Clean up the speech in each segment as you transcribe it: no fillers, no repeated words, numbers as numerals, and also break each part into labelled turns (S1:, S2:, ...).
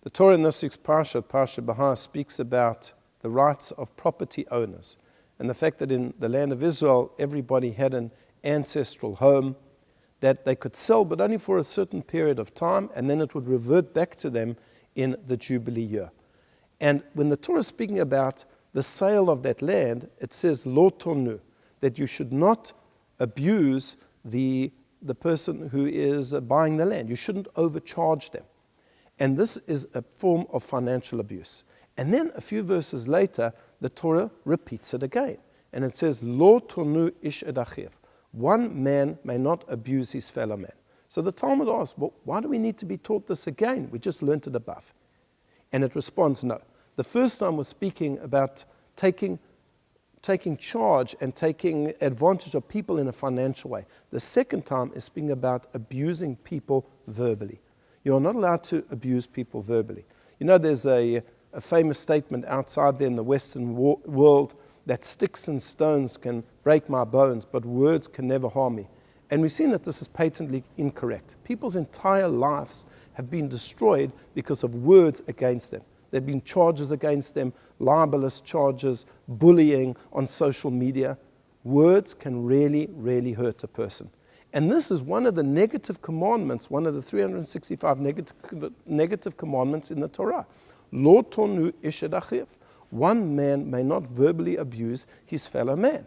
S1: The Torah in this week's Parsha Behar, speaks about the rights of property owners and the fact that in the land of Israel, everybody had an ancestral home that they could sell, but only for a certain period of time, and then it would revert back to them in the Jubilee year. And when the Torah is speaking about the sale of that land, it says, lo tonu, that you should not abuse the person who is buying the land. You shouldn't overcharge them. And this is a form of financial abuse. And then a few verses later, the Torah repeats it again. And it says, lo tonu ish et achiv. One man may not abuse his fellow man. So the Talmud asks, well, why do we need to be taught this again? We just learnt it above. And it responds, no. The first time was speaking about taking charge and taking advantage of people in a financial way. The second time is speaking about abusing people verbally. You are not allowed to abuse people verbally. You know, there's a famous statement outside there in the Western world that sticks and stones can break my bones, but words can never harm me. And we've seen that this is patently incorrect. People's entire lives have been destroyed because of words against them. There have been charges against them, libelous charges, bullying on social media. Words can really, really hurt a person. And this is one of the negative commandments, one of the 365 negative commandments in the Torah. Lo tonu ish et achiv. One man may not verbally abuse his fellow man.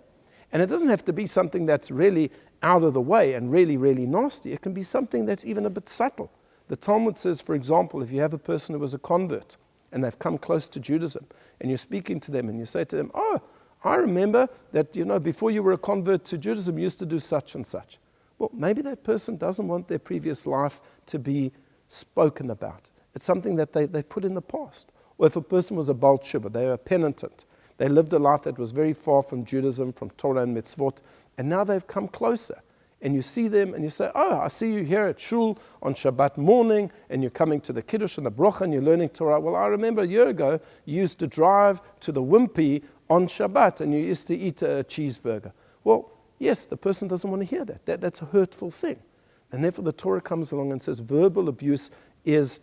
S1: And it doesn't have to be something that's really out of the way and really, really nasty. It can be something that's even a bit subtle. The Talmud says, for example, if you have a person who was a convert and they've come close to Judaism, and you're speaking to them and you say to them, oh, I remember that, before you were a convert to Judaism, you used to do such and such. Well, maybe that person doesn't want their previous life to be spoken about. It's something that they put in the past. Or if a person was a Baal Tshuva, they were a penitent. They lived a life that was very far from Judaism, from Torah and mitzvot, and now they've come closer. And you see them and you say, oh, I see you here at Shul on Shabbat morning, and you're coming to the Kiddush and the Brocha and you're learning Torah. Well, I remember a year ago, you used to drive to the Wimpy on Shabbat and you used to eat a cheeseburger. Well, yes, the person doesn't want to hear that. That's a hurtful thing. And therefore the Torah comes along and says verbal abuse is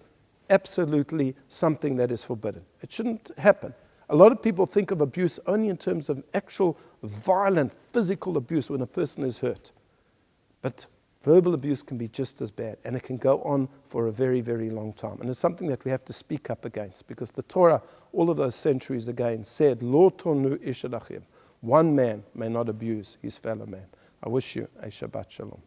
S1: absolutely something that is forbidden. It shouldn't happen. A lot of people think of abuse only in terms of actual violent physical abuse when a person is hurt. But verbal abuse can be just as bad, and it can go on for a very, very long time. And it's something that we have to speak up against, because the Torah, all of those centuries again, said, Lo tonu ish et achiv. One man may not abuse his fellow man. I wish you a Shabbat Shalom.